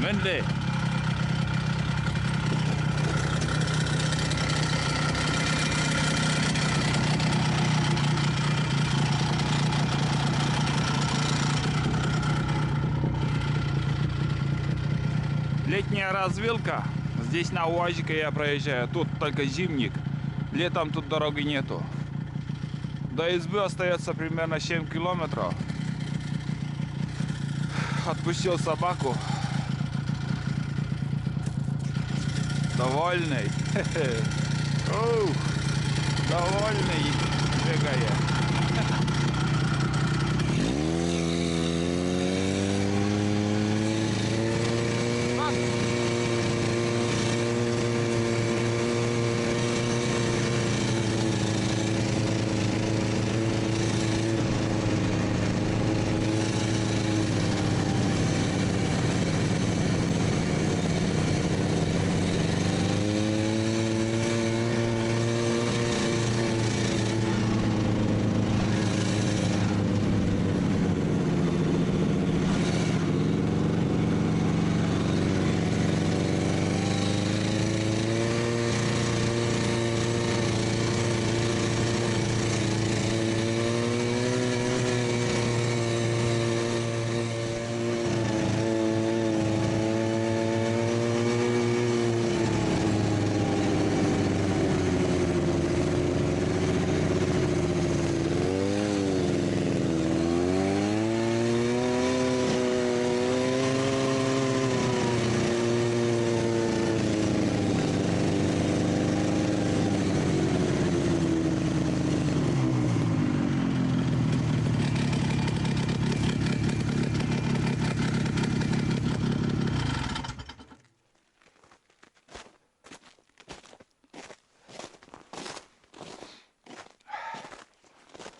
Мэнли. Летняя развилка. Здесь на УАЗике я проезжаю. Тут только зимник. Летом тут дороги нету. До избы остается примерно 7 километров. Отпустил собаку. Довольный. Ух, довольный бегает.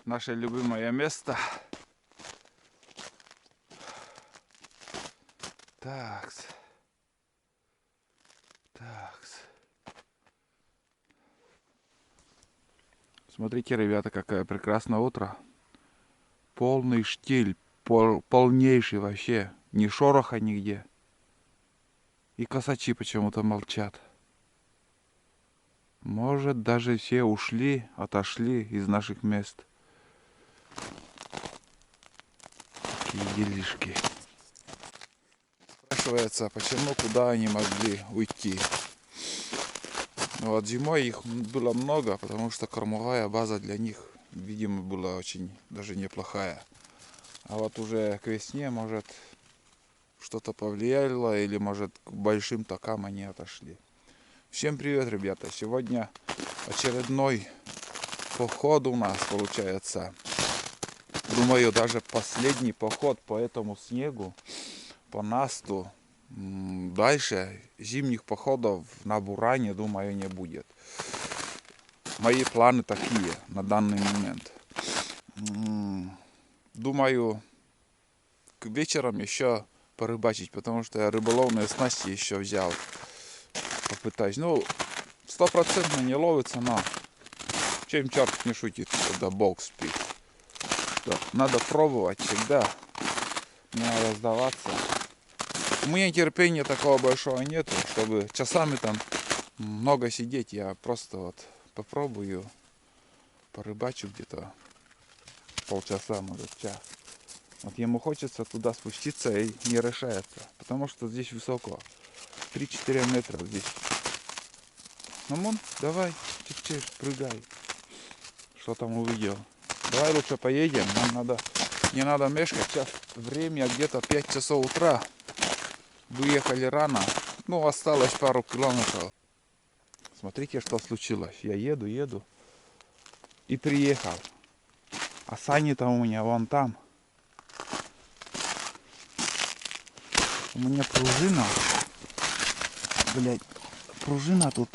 Наше любимое место. Такс. Смотрите, ребята, какое прекрасное утро. Полный штиль, полнейший вообще. Ни шороха нигде. И косачи почему-то молчат. Может, даже все ушли, отошли из наших мест. Такие делишки. Спрашивается, почему, куда они могли уйти. Ну, вот зимой их было много, потому что кормовая база для них, видимо, была очень даже неплохая. А вот уже к весне, может, что-то повлияло, или, может, к большим токам они отошли. Всем привет, ребята! Сегодня очередной поход у нас получается. Думаю, даже последний поход по этому снегу, по насту. Дальше зимних походов на Буране, думаю, не будет. Мои планы такие на данный момент. Думаю, к вечерам еще порыбачить, потому что я рыболовные снасти еще взял. Попытаюсь. Ну, 100% не ловится, но чем черт не шутит, когда Бог спит. Что, надо пробовать всегда. Не надо сдаваться. У меня терпения такого большого нету, чтобы часами там много сидеть. Я просто вот попробую, порыбачу где-то полчаса, может, час. Вот ему хочется туда спуститься и не решается, потому что здесь высоко. 3-4 метра здесь. Мамон, давай, чик-чик, прыгай. Что там увидел? Давай лучше поедем, нам надо, не надо мешкать. Сейчас время где-то 5 часов утра. Выехали рано, ну осталось пару километров. Смотрите, что случилось. Я еду и приехал. А сани-то у меня вон там. У меня пружина. Блять, пружина тут.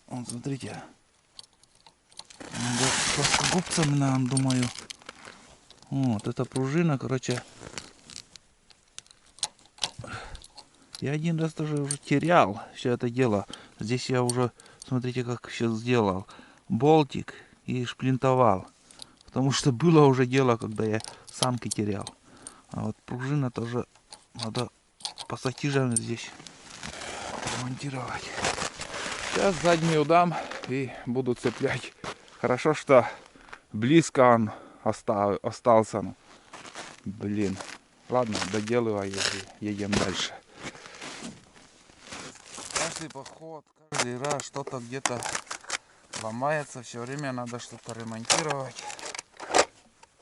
Вон, смотрите. Надо плоскогубцем, наверное, думаю. Вот, эта пружина, короче. Я один раз тоже уже терял все это дело. Здесь я уже, смотрите, как сейчас сделал. Болтик и шплинтовал. Потому что было уже дело, когда я санки терял. А вот пружина тоже надо пассатижами здесь ремонтировать. Сейчас заднюю дам и буду цеплять. Хорошо, что близко он остался. Ну, блин. Ладно, доделываю и едем дальше. Каждый поход, каждый раз что-то где-то ломается. Все время надо что-то ремонтировать.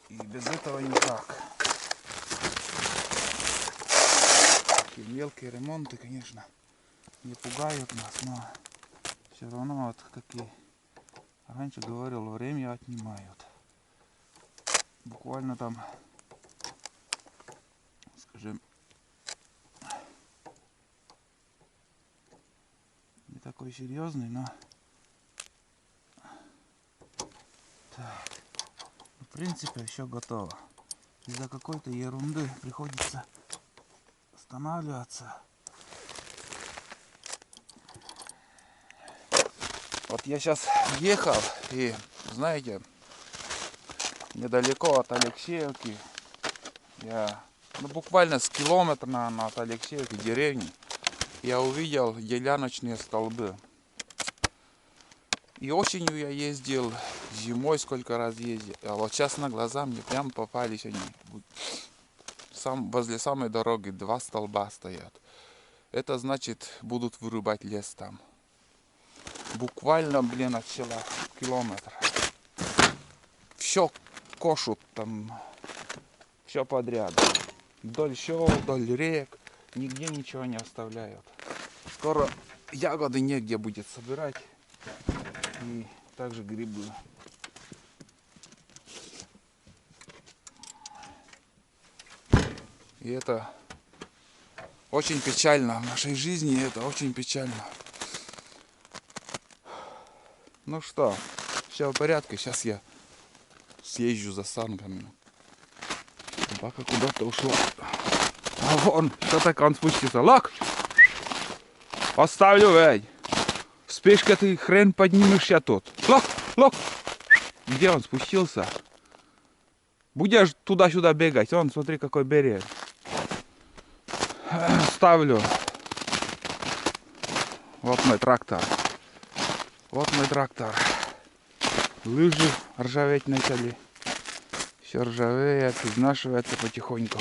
И без этого никак. Такие мелкие ремонты, конечно, не пугают нас, но все равно, вот, как и раньше говорил, время отнимают. Буквально там, скажем, не такой серьезный, но так, в принципе все готово. Из-за какой-то ерунды приходится останавливаться. Вот я сейчас ехал и, знаете, недалеко от Алексеевки, буквально с километра, наверное, от Алексеевки деревни, я увидел еляночные столбы. И осенью я ездил, зимой сколько раз ездил, а вот сейчас на глаза мне прям попались они. Возле самой дороги 2 столба стоят. Это значит, будут вырубать лес там. Буквально, блин, от села километр. Все кошут там, все подряд. Вдоль сел, вдоль рек, нигде ничего не оставляют. Скоро ягоды негде будет собирать. И также грибы. И это очень печально в нашей жизни, это очень печально. Ну что, все в порядке, сейчас я съезжу за санками. Собака куда-то ушла. А вон, что так он спустился? Лок! Оставлю, ведь. Спешка ты хрен поднимешься тут. Лок, лок! Где он спустился? Будешь туда-сюда бегать? Вон, смотри, какой берег. Ставлю. Вот мой трактор. Вот мой трактор. Лыжи ржаветь начали. Все ржавеет, изнашивается потихоньку.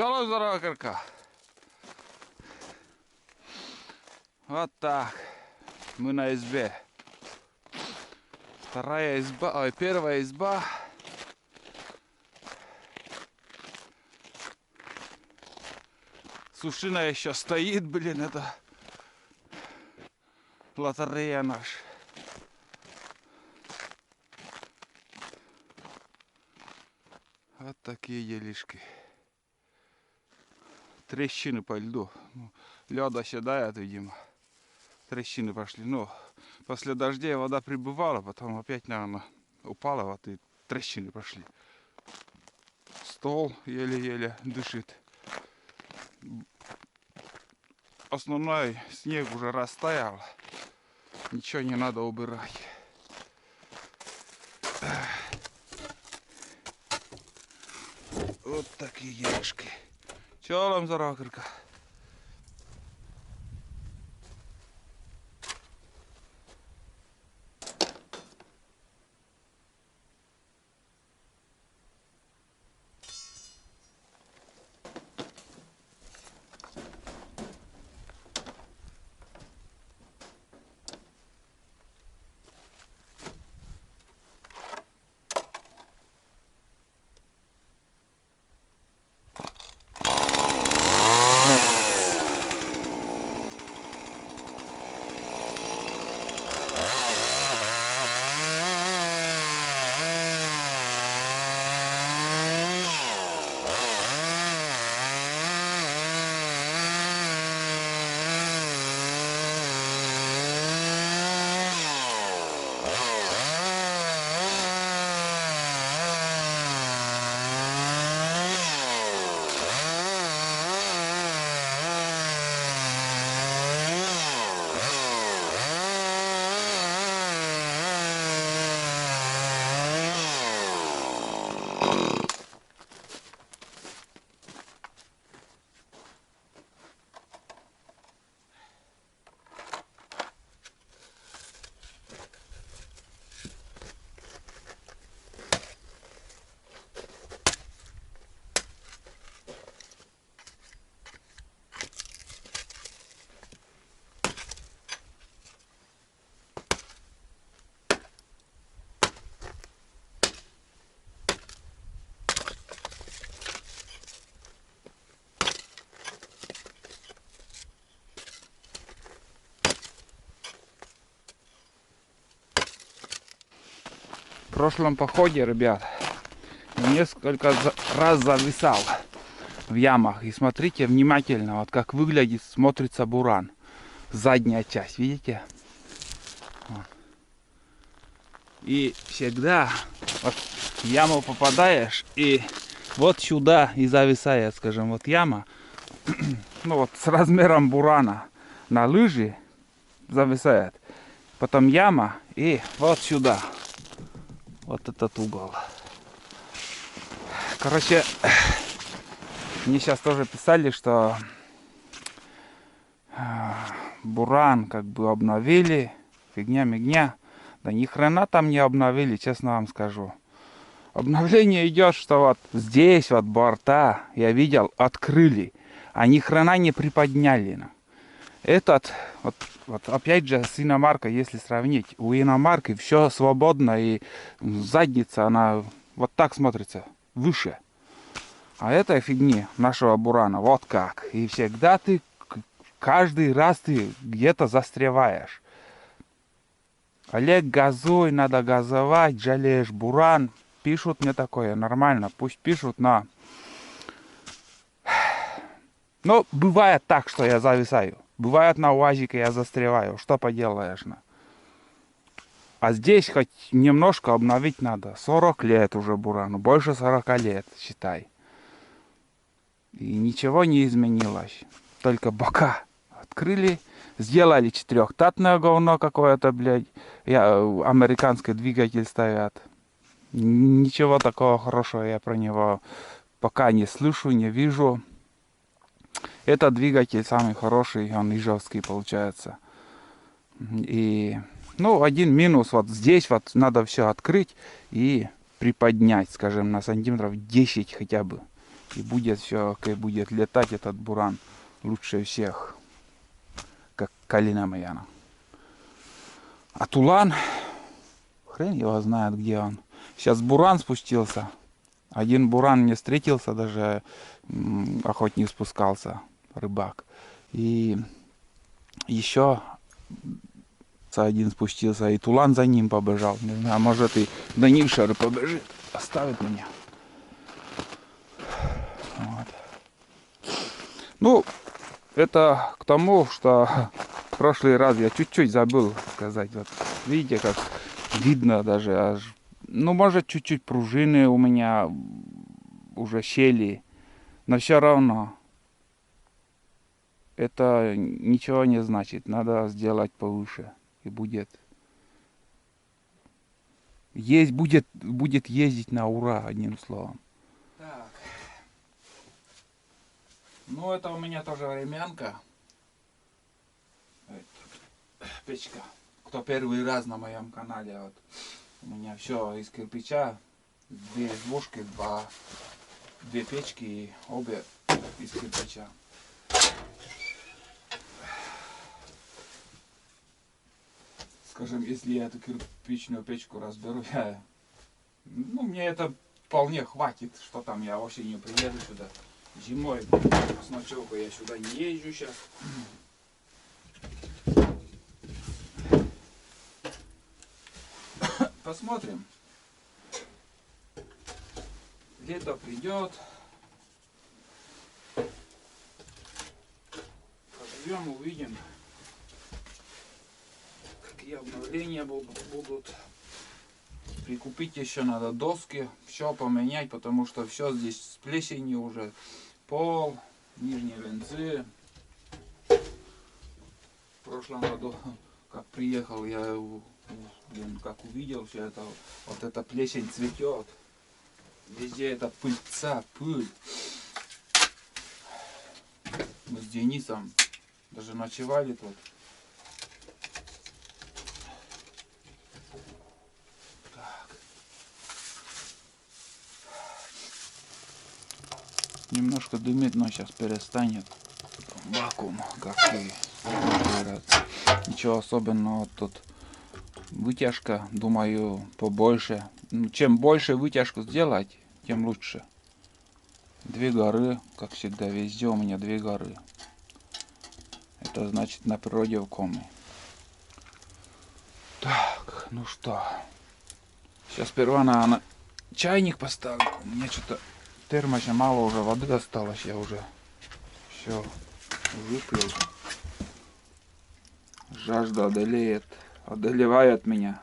Чё, здорово, Карка. Вот так. Мы на избе. Вторая изба, ой, первая изба. Сушина еще стоит, блин, это лотерея наша. Вот такие делишки. Трещины по льду. Лед оседает, видимо. Трещины пошли. Ну, после дождей вода прибывала, потом опять, наверное, упала, вот и трещины пошли. Стол еле-еле дышит. Основной снег уже растаял. Ничего не надо убирать. Вот такие девушки. Чё вам за ракерка? В прошлом походе, ребят, несколько раз зависал в ямах. И смотрите внимательно, вот как выглядит, смотрится буран. Задняя часть, видите? Вот. И всегда вот в яму попадаешь, и вот сюда и зависает, скажем, вот яма, ну вот с размером бурана на лыжи зависает. Потом яма и вот сюда. Вот этот угол. Короче, мне сейчас тоже писали, что буран как бы обновили. Фигня-мигня. Да ни хрена там не обновили, честно вам скажу. Обновление идет, что вот здесь вот борта, я видел, открыли. А ни хрена не приподняли. Этот, вот опять же с иномаркой, если сравнить, у иномарки все свободно, и задница, она вот так смотрится, выше. А этой фигни нашего бурана вот как. И всегда ты, каждый раз ты где-то застреваешь. Олег, газуй, надо газовать, жалеешь буран. Пишут мне такое, нормально, пусть пишут, но... Но бывает так, что я зависаю. Бывает на УАЗике я застреваю. Что поделаешь? А здесь хоть немножко обновить надо. 40 лет уже бурану. Больше 40 лет, считай. И ничего не изменилось. Только бока открыли. Сделали четырехтатное говно какое-то, блядь. Американский двигатель ставят. Ничего такого хорошего я про него пока не слышу, не вижу. Этот двигатель самый хороший, он ижевский получается. И, ну, один минус, вот здесь вот надо все открыть и приподнять, скажем, на сантиметров 10 хотя бы. И будет все, как будет летать этот буран лучше всех. Как калина моя. А тулан, хрен его знает, где он. Сейчас буран спустился. Один буран мне встретился, даже охотник спускался, рыбак. И еще один спустился, и тулан за ним побежал. Не знаю, может и Данишер побежит, оставит меня. Вот. Ну, это к тому, что в прошлый раз я чуть-чуть забыл сказать. Вот видите, как видно даже аж. Ну, может, чуть-чуть пружины у меня уже щели, но все равно это ничего не значит. Надо сделать повыше, и будет ездить на ура, одним словом. Так. Ну, это у меня тоже времянка. Печка. Кто первый раз на моем канале, вот у меня все из кирпича, 2 избушки, 2 печки, и обе из кирпича. Скажем, если я эту кирпичную печку разберу, ну, мне это вполне хватит, что там я осенью приеду сюда. Зимой с ночевкой я сюда не езжу сейчас. Посмотрим. Лето придет. Поживем, увидим, какие обновления будут. Прикупить еще надо доски, все поменять, потому что все здесь с плесенью уже. Пол, нижние венцы. В прошлом году, как приехал, я как увидел все это, вот эта плесень цветет. Везде это пыльца, пыль. Мы с Денисом даже ночевали тут. Так. Немножко дымит, но сейчас перестанет. Вакуум, как и раз. Ничего особенного тут. Вытяжка, думаю, побольше. Чем больше вытяжку сделать, тем лучше. 2 горы, как всегда, везде у меня 2 горы. Это значит на природе в коме. Так, ну что. Сейчас сперва на чайник поставлю. У меня что-то в термосе мало уже воды осталось. Я уже все выпил. Жажда одолевает меня.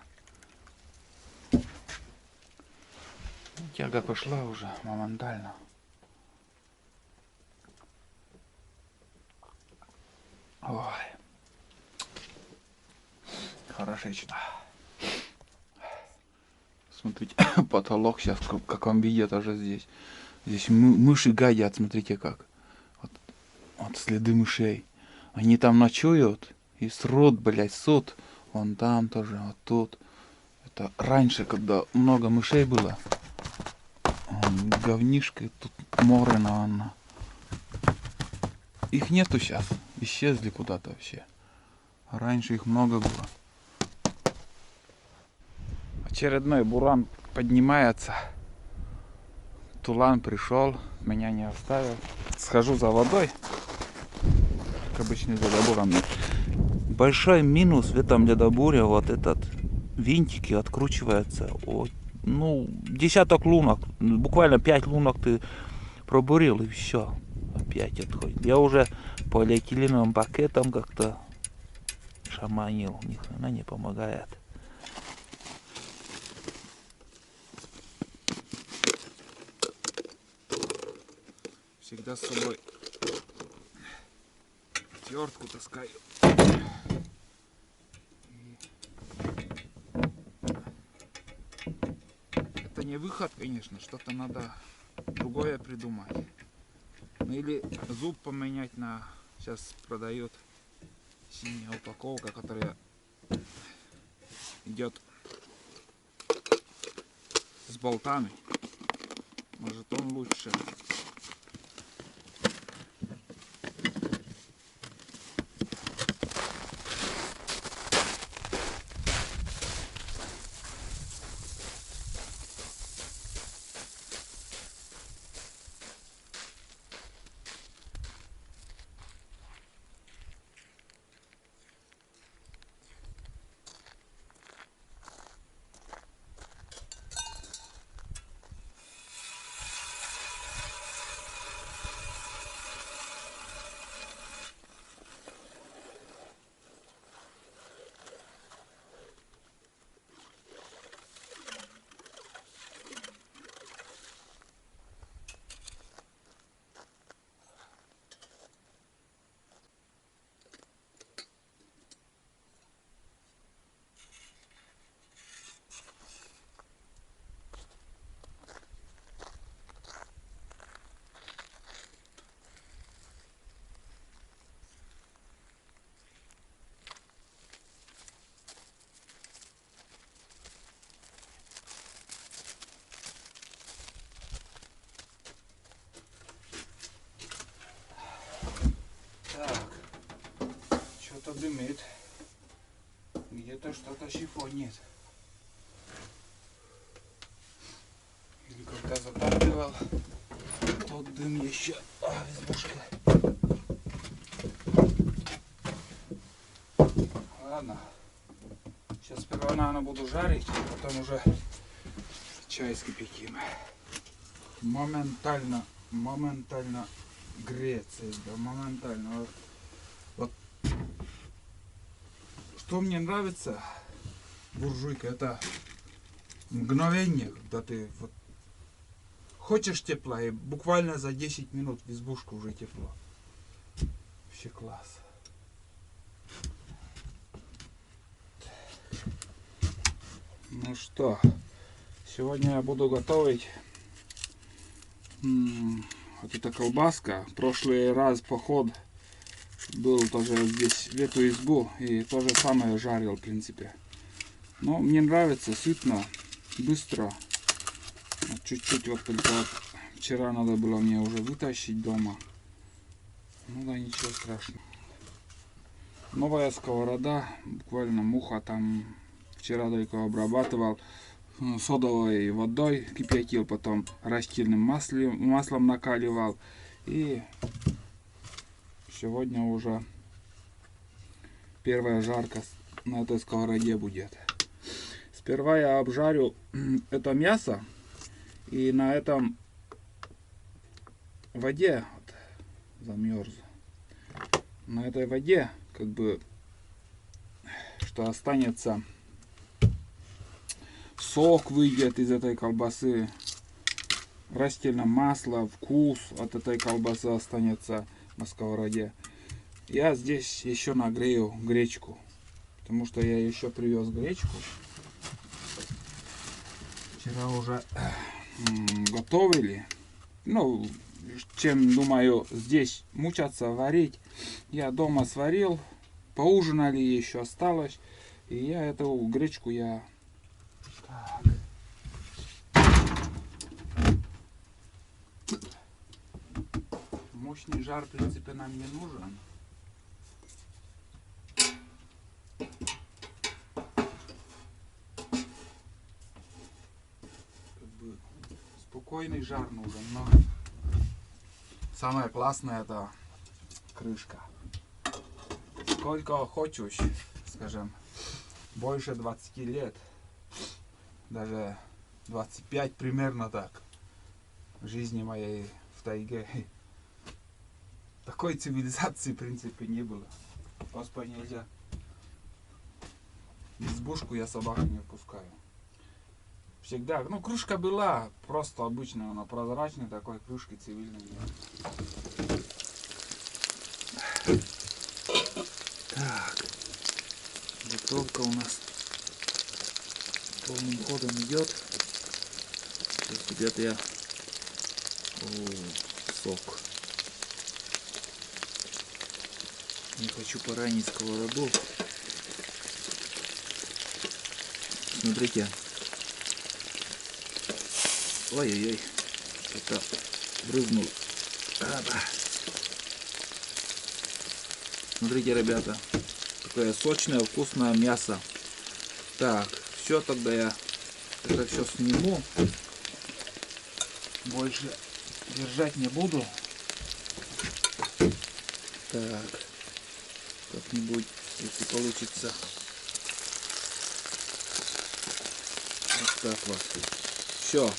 Тяга пошла уже моментально. Ой. Хорошечно. Смотрите, потолок сейчас в каком виде тоже здесь. Здесь мыши гадят, смотрите как. Вот следы мышей. Они там ночуют и срут, блядь, срут. Вон там тоже, вот тут. Это раньше, когда много мышей было. Говнишко, тут море, наверное. Их нету сейчас. Исчезли куда-то вообще. А раньше их много было. Очередной буран поднимается. Тулан пришел, меня не оставил. Схожу за водой. Как обычно, за ледобуром. Большой минус в этом ледобуре, вот этот винтики откручивается. Ну, десяток лунок, буквально 5 лунок ты пробурил, и все, опять отходит. Я уже полиэтиленовым пакетом как-то шаманил, ни хрена не помогает. Всегда с собой отвертку таскаю. Это не выход, конечно, что-то надо другое придумать. Ну или зуб поменять на... Сейчас продают синяя упаковка, которая идет с болтами. Может, он лучше. дымит. Где-то что-то шифонит. Или когда затапливал, тот дым еще в избушке. Ладно. Сейчас сперва, наверное, буду жарить, а потом уже чай скипятим. Моментально греется, да, моментально. Вот. Что мне нравится, буржуйка, это мгновение, когда ты вот хочешь тепла, и буквально за 10 минут в избушку уже тепло. Вообще класс. Ну что, сегодня я буду готовить вот эта колбаска. В прошлый раз поход был тоже здесь, в эту избу, и то же самое жарил, в принципе. Но мне нравится, сытно, быстро. Чуть-чуть вот только вот вчера надо было мне уже вытащить дома. Ну да, ничего страшного. Новая сковорода, буквально муха там вчера только обрабатывал. Содовой водой кипятил, потом растительным маслом накаливал. И сегодня уже первая жарка на этой сковороде будет. Сперва я обжарю это мясо, и на этом воде вот, замерз. На этой воде, как бы, что останется, сок выйдет из этой колбасы, растительное масло, вкус от этой колбасы останется на сковороде. Я здесь еще нагрею гречку, потому что я еще привез гречку. Вчера уже готовили. Ну, чем, думаю, здесь мучаться варить, я дома сварил, поужинали, еще осталось, и я эту гречку я... Мощный жар, в принципе, нам не нужен. Как бы спокойный жар нужен, но самое классное — это крышка. Сколько хочешь, скажем, больше 20 лет, даже 25 примерно так, в жизни моей в тайге. Такой цивилизации, в принципе, не было. Поспать нельзя. В избушку я собак не впускаю. Всегда, ну, крышка была просто обычная, она прозрачная, такой крышки цивильной нет. Так, готовка у нас полным ходом идет. Сейчас где-то я сок. Не хочу поранить сковороду. Смотрите. Ой-ой-ой. Это брызнул. Смотрите, ребята. Такое сочное, вкусное мясо. Так, все, тогда я это все сниму. Больше держать не буду. Так. Как-нибудь, если получится. Вот так вот. Все.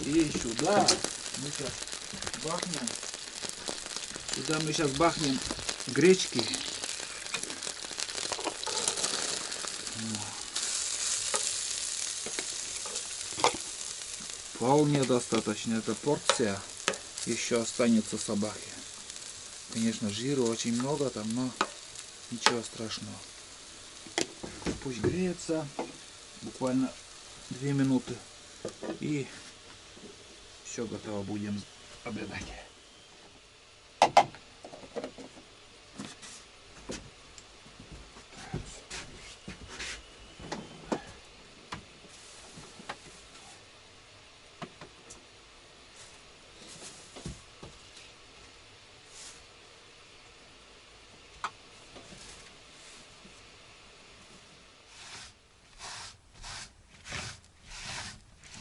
И сюда мы сейчас бахнем. Сюда мы сейчас бахнем гречки. Вполне достаточно. Эта порция еще останется собаке. Конечно, жира очень много там, но ничего страшного. Пусть греется. Буквально 2 минуты. И все готово, будем обедать.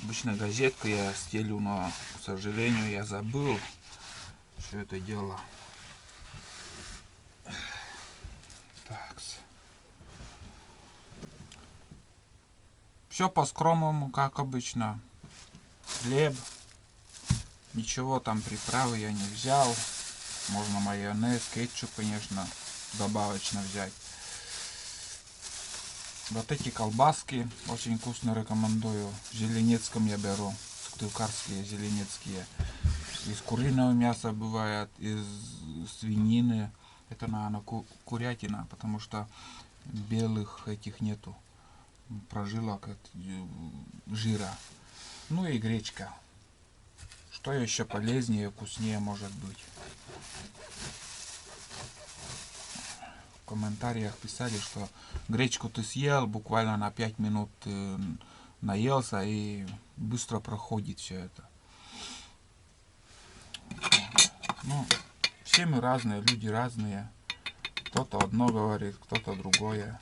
Обычно газетку я стелю, но, к сожалению, я забыл все это дело. Так. Все по-скромному, как обычно. Хлеб. Ничего там приправы я не взял. Можно майонез, кетчуп, конечно, добавочно взять. Вот эти колбаски очень вкусно рекомендую. В Зеленецком я беру. Сыктывкарские, зеленецкие. Из куриного мяса бывает, из свинины. Это, наверное, курятина, потому что белых этих нету. Прожилок жира. Ну и гречка. Что еще полезнее, вкуснее может быть? В комментариях писали, что гречку ты съел, буквально на 5 минут ты наелся и быстро проходит все это. Ну, все мы разные, люди разные. Кто-то одно говорит, кто-то другое.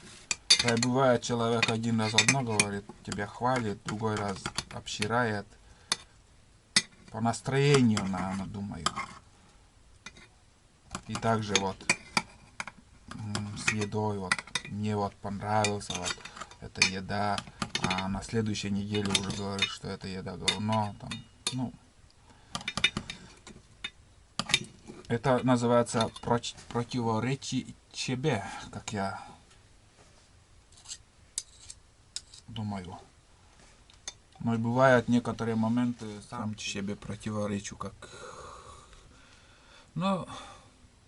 Да, бывает, человек один раз одно говорит, тебя хвалит, другой раз обсирает. По настроению, наверное, думаю. И также вот с едой, вот мне вот понравился вот эта еда, а на следующей неделе уже говорит, что эта еда говно, там, ну, это называется противоречить себе, как я думаю. Но и бывают некоторые моменты, сам себе противоречу, как, ну,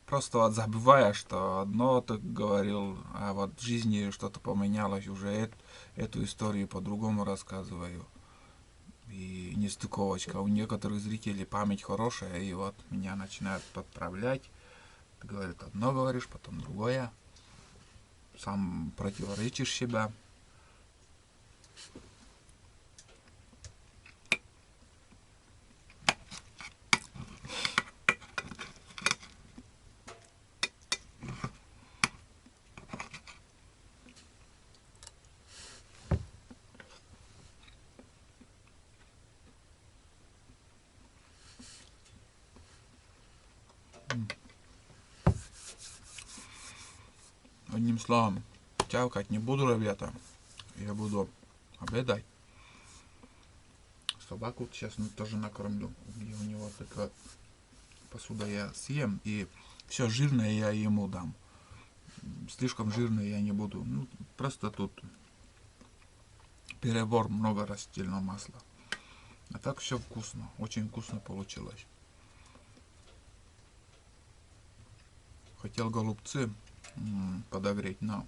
просто вот забываешь, что одно ты говорил, а вот в жизни что-то поменялось, уже эту историю по-другому рассказываю. И нестыковочка. У некоторых зрителей память хорошая, и вот меня начинают подправлять. Ты, говорит, одно говоришь, потом другое. Сам противоречишь себя. Одним словом, тявкать не буду, ребята. Я буду обедать. Собаку сейчас тоже накормлю. И у него такая посуда я съем. И все жирное я ему дам. Слишком жирное я не буду. Ну, просто тут перебор, много растительного масла. А так все вкусно. Очень вкусно получилось. Хотел голубцы подогреть, но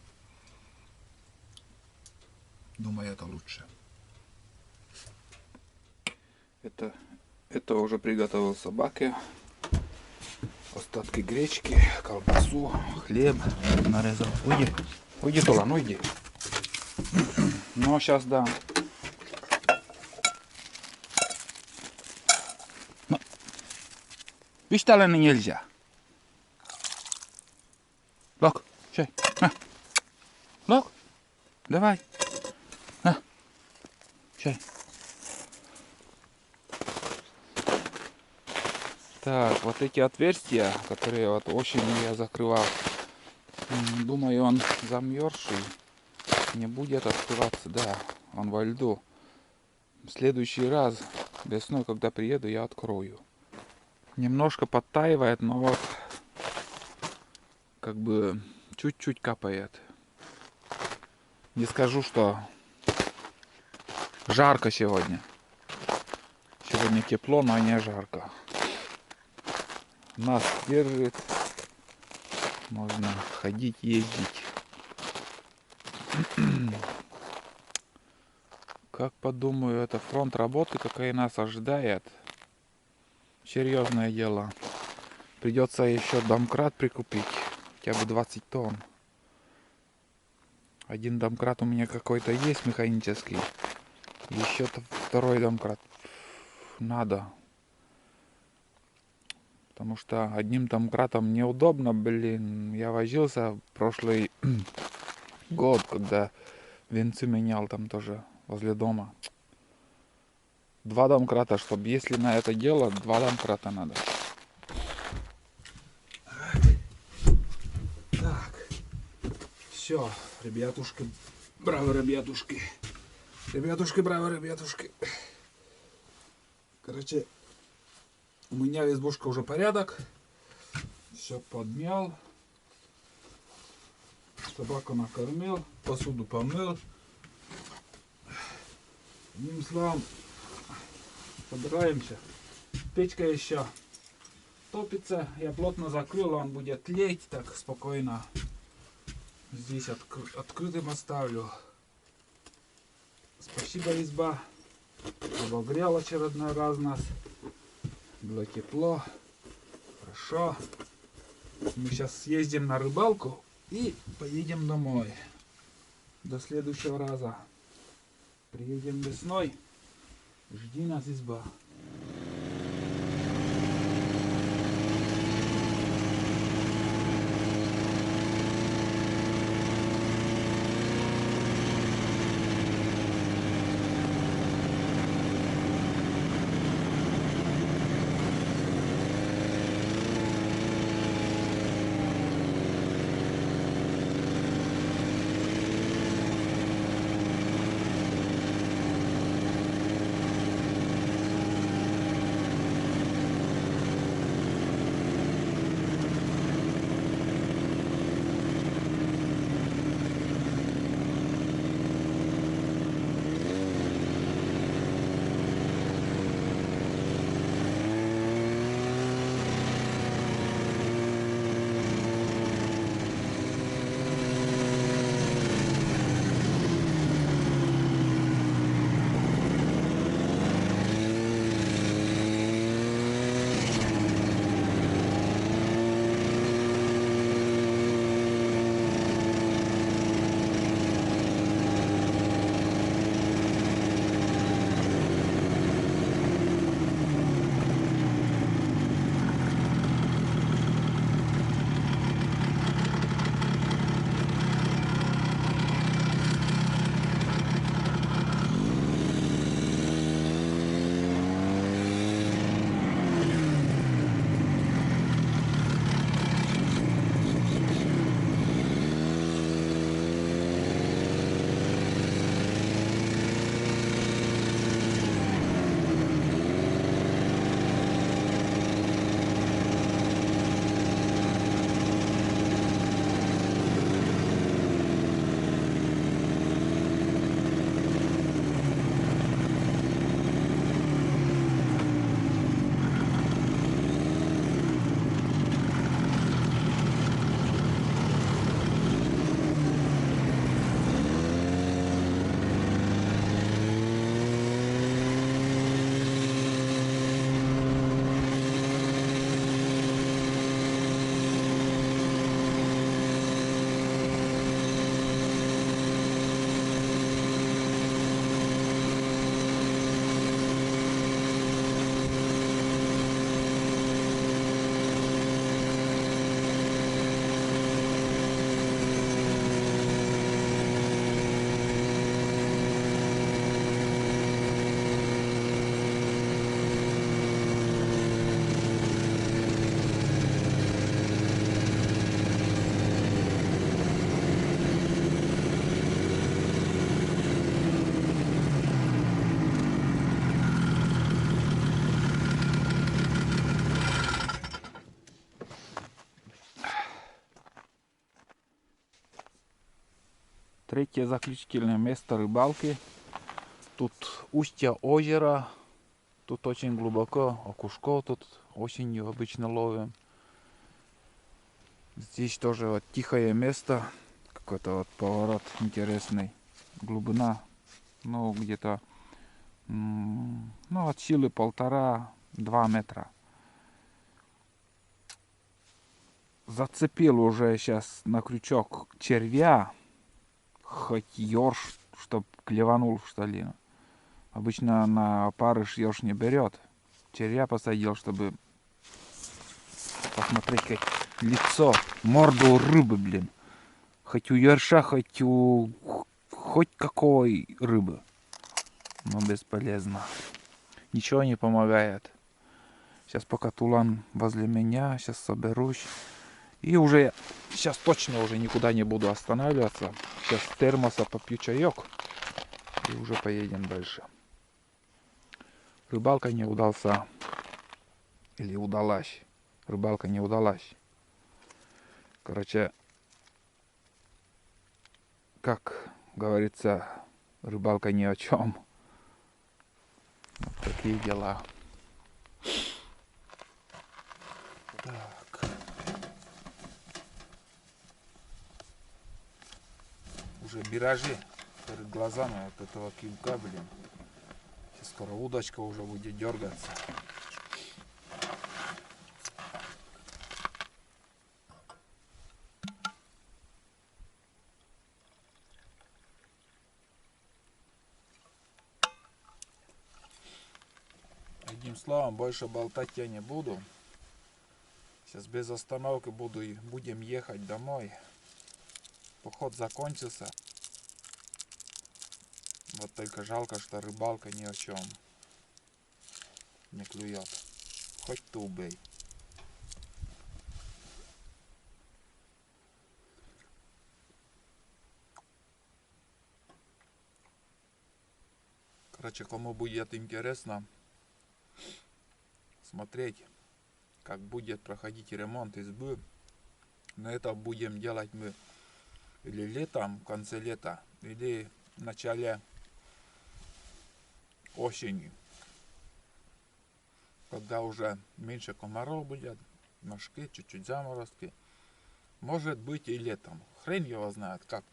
думаю, это лучше. Это уже приготовил собаке. Остатки гречки, колбасу, хлеб нарезал. Уйди, уйди, Тула, ну иди. Ну, сейчас да. Ну. Видишь, таланы нельзя. Лок, чай. Лок, давай. Чай. Так, вот эти отверстия, которые вот осенью я закрывал, думаю, он замерзший, не будет открываться. Да, он во льду. В следующий раз весной, когда приеду, я открою. Немножко подтаивает, но вот как бы чуть-чуть капает. Не скажу, что жарко сегодня. Сегодня тепло, но не жарко. Нас держит. Можно ходить, ездить. Как подумаю, это фронт работы, какая нас ожидает. Серьезное дело. Придется еще домкрат прикупить. Хотя бы 20 тонн. Один домкрат у меня какой-то есть механический. Еще второй домкрат надо. Потому что одним домкратом неудобно, блин. Я возился прошлый год, когда венцы менял там тоже возле дома. 2 домкрата, чтобы если на это дело, 2 домкрата надо. Так, все, ребятушки, браво, ребятушки. Ребятушки, браво, ребятушки. Короче, у меня в избушке уже порядок. Все подмял. Собаку накормил, посуду помыл. Одним словом, собираемся. Печка еще топится. Я плотно закрыл, он будет тлеть так спокойно. Здесь открытым оставлю. Спасибо, изба. Обогрел очередной раз нас. Было тепло. Хорошо. Мы сейчас съездим на рыбалку и поедем домой. До следующего раза. Приедем весной. Жди нас, изба. Третье заключительное место рыбалки. Тут устье озера. Тут очень глубоко. Окушков тут осенью обычно ловим. Здесь тоже вот тихое место. Какой-то вот поворот интересный. Глубина. Ну где-то от силы 1,5-2 метра. Зацепил уже сейчас на крючок червя. Хоть ёрш, чтоб клеванул, что ли. Обычно на опарыш ёрш не берет. Червя посадил, чтобы посмотреть, как лицо, морду у рыбы, блин. Хоть у ёрша, хоть какой рыбы. Но бесполезно. ничего не помогает. Сейчас пока Тулан возле меня, сейчас соберусь. И уже, сейчас точно уже никуда не буду останавливаться. Сейчас с термоса попью чаек. И уже поедем дальше. Рыбалка не удался. Или удалась. Рыбалка не удалась. Короче, как говорится, рыбалка ни о чем. Вот такие дела. Так. Уже миражи перед глазами от этого кивка, блин. Сейчас скоро удочка уже будет дергаться. Одним словом, больше болтать я не буду. Сейчас без остановки будем ехать домой. Поход закончился. Вот только жалко, что рыбалка ни о чем не клюет. Хоть ты убей. Короче, кому будет интересно смотреть, как будет проходить ремонт избы, но это будем делать мы или летом, в конце лета, или в начале осени, когда уже меньше комаров будет, мошки, чуть-чуть заморозки. Может быть и летом. Хрен его знает как.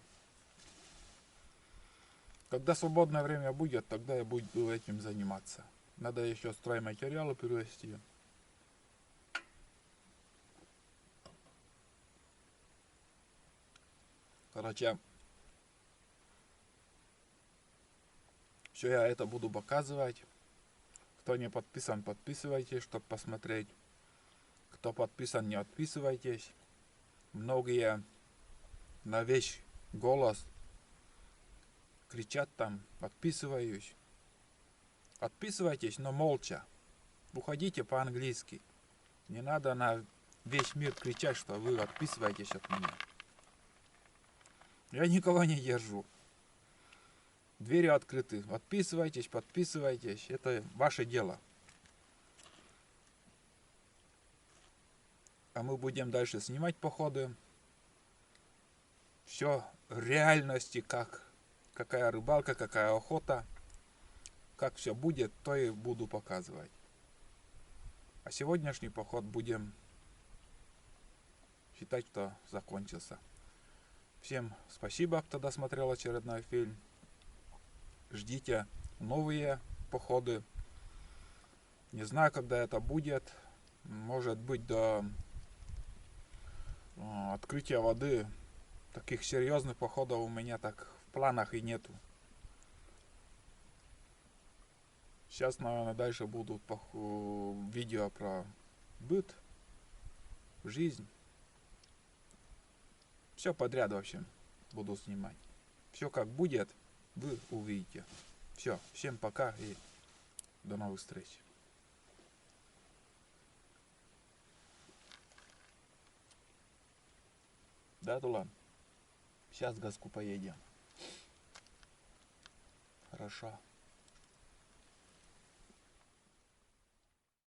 Когда свободное время будет, тогда я буду этим заниматься. Надо еще стройматериалы перевести. Короче, все я это буду показывать. Кто не подписан, подписывайтесь, чтобы посмотреть. Кто подписан, не отписывайтесь. Многие на весь голос кричат там, подписываюсь. Отписывайтесь, но молча. Уходите по-английски. Не надо на весь мир кричать, что вы отписываетесь от меня. Я никого не держу. Двери открыты. Отписывайтесь, подписывайтесь. Это ваше дело. А мы будем дальше снимать походы. Все в реальности, какая рыбалка, какая охота. Как все будет, то и буду показывать. А сегодняшний поход будем считать, что закончился. Всем спасибо, кто досмотрел очередной фильм. Ждите новые походы. Не знаю, когда это будет. Может быть, до открытия воды таких серьезных походов у меня так в планах и нету. Сейчас, наверное, дальше будут видео про быт, жизнь. Все подряд, в общем, буду снимать. Все как будет, вы увидите. Все, всем пока и до новых встреч. Да, Тулан? Сейчас к Газку поедем. Хорошо.